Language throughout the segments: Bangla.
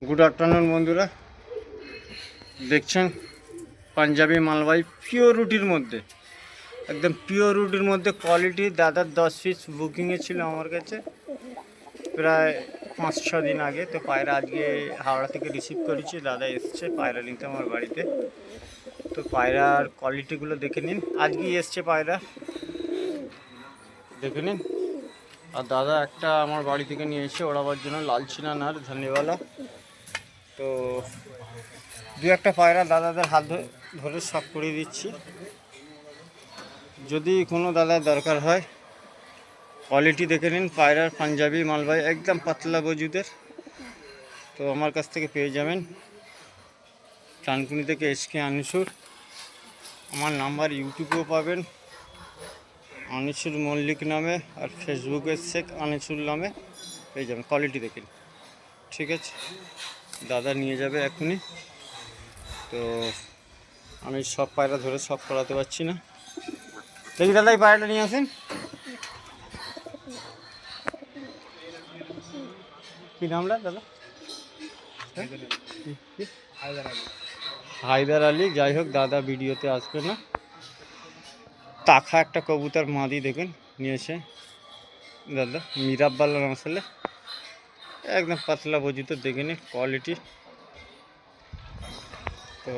গুড আফটারনুন বন্ধুরা, দেখছেন পাঞ্জাবি মালবাই পিওর রুটির মধ্যে, একদম পিওর রুটির মধ্যে কোয়ালিটি। দাদার 10 পিস বুকিংয়ে ছিল আমার কাছে প্রায় 5-6 দিন আগে। তো পায়রা আজকে হাওড়া থেকে রিসিভ করেছি, দাদা এসছে পায়রা নিতে আমার বাড়িতে। তো পায়রার কোয়ালিটিগুলো দেখে নিন, আজকেই এসছে পায়রা, দেখে নিন। আর দাদা একটা আমার বাড়ি থেকে নিয়ে এসে ওড়াবার জন্য লালচিনা নার ধন্যবাদ। তো দু একটা পায়রা দাদাদের হাত ধরে শখ করিয়ে দিচ্ছি। যদি কোনো দাদার দরকার হয় কোয়ালিটি দেখে নিন। পায়রার পাঞ্জাবি মালবাই একদম পাতলা বজুদের, তো আমার কাছ থেকে পেয়ে যাবেন। চানকুনি থেকে এসকে আনিসুর, আমার নাম্বার ইউটিউবেও পাবেন আনিসুর মল্লিক নামে, আর ফেসবুকে শেখ আনিসুর নামে পেয়ে যাবেন। কোয়ালিটি দেখেন, ঠিক আছে? দাদা নিয়ে যাবে এখনই। তো আমি সব পায়রা ধরে সব করাতে পারছি না। দেখি দাদা এই পায়রাটা নিয়ে আসেন। কি নামটা দাদা? হায়দার আলী। যাই হোক, দাদা ভিডিওতে আসবে না। তাখা একটা কবুতর মাদি দেখুন নিয়েছে দাদা, মিরাব্বাল্লা নসলে, একদম পাতলা বজিত, দেখে নিন কোয়ালিটি। তো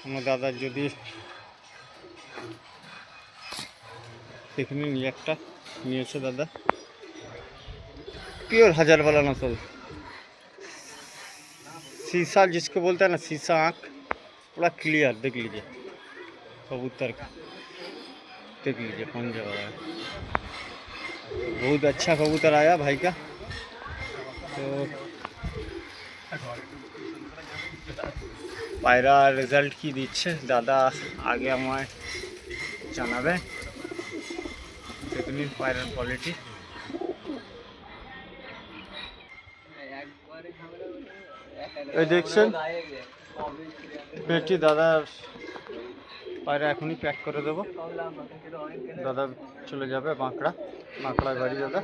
আমার দাদার যদি দেখে নিন, একটা নিয়েছে দাদা, प्योर हजारवाला नस्ल, शीशा जिसको बोलते हैं ना, शीशा आँख पूरा क्लियर। देख लीजिए कबूतर का, देख लीजिए पंजा वाला है। बहुत अच्छा कबूतर आया भाई का। तो पायरा रिजल्ट की दिच्छे दादा आगे हमारे জানাবে। দেখুন পায়রার কোয়ালিটি। এই দেখছেন পেটি দাদার পায়রা এখনই প্যাক করে দেবো। দাদা চলে যাবে বাঁকড়ায় বাড়ি দাদা।